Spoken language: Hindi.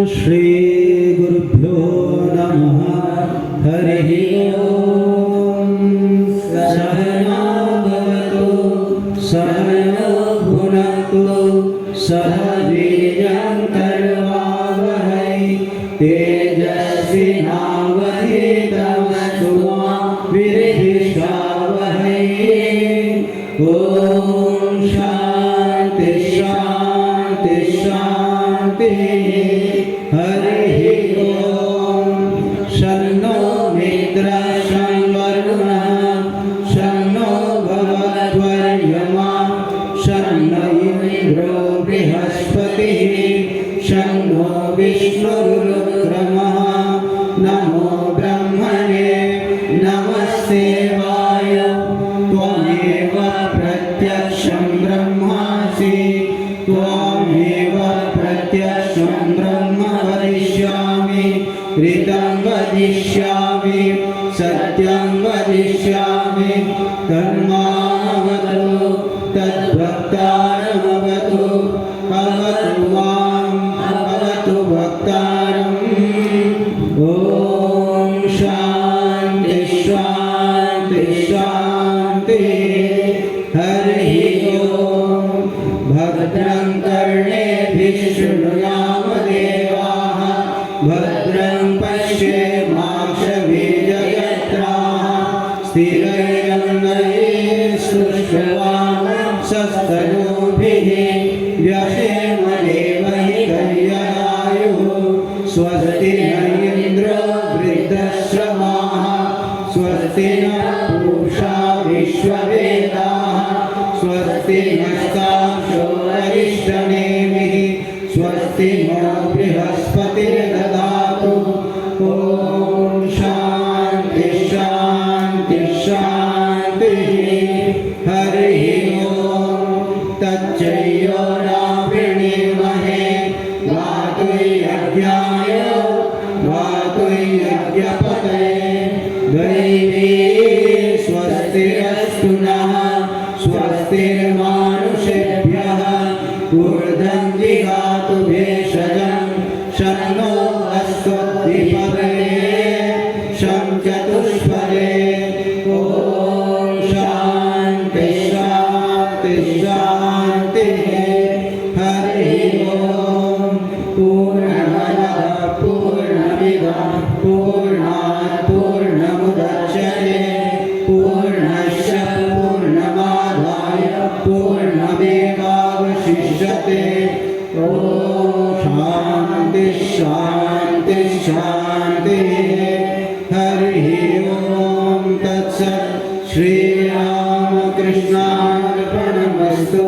श्री गुरुभ्यो नमः। हरिः ओम। सहना भवतु सहनो भुनक्तु सह वीर्यं करवावहै तेजस्विनावधीतमस्तु मा विद्विषावहै। ओम शांति शांति शांति। हरिः ओम। शन्नो मित्रः शं वरुणः शं नो भवत्वर्यमा शन्नो इंद्रो बृहस्पतिः शं नो विष्णुरुक्रमः। नमो ब्रह्मणे नमस्ते वाय त्वमेव प्रत्यक्षं ब्रह्मासि त्वमेव प्रत्यक्षं ब्रह्म वदिष्यामि ऋतं वदिष्यामि सत्यं वदिष्यामि। तन्मामवतु तद्भक्तारमवतु अवतु माम् अवतु भक्तारम्। ओम शांति शांति शांति। हरिः ओम। भद्रं कर्णेभिः शृणुयाम देवाः भद्रं पश्येमाक्षभिर्यजत्राः स्थिरैरङ्गैस्तुष्टवांसस्तनूभिः व्यशेम देवहि कल्यायुः। स्वस्ति न इन्द्रो वृद्धश्रवाः स्वस्ति न पूषा विश्ववेदाः स्वस्ति नस्तार्क्ष्यो अरिष्टनेमिः स्वस्ति नो बृहस्पतिर्दधातु। ओम शांति शांति शांति। हरिः ओम। तच्चैयो रावृणीमहे वातुर्यज्ञाय वातुर्यज्ञपतये दैवी स्वस्तिरस्तु नः स्वस्तिर्मानुषेभ्यः ऊर्ध्वं जिगातु भेषजं शन्नो अस्त्वद्विपदे शं चतुष्पदे। ओम शांति शांति शांति। हरिः ओम। पूर्णमदः पूर्णमिदं पूर्णात् पूर्णमुदच्यते पूर्णस्य पूर्णमादाय पूर्णमेवावशिष्यते। ओम शांति शांति शांति। हरिः ओम। तत्सत्। श्रीरामकृष्णार्पणमस्तु।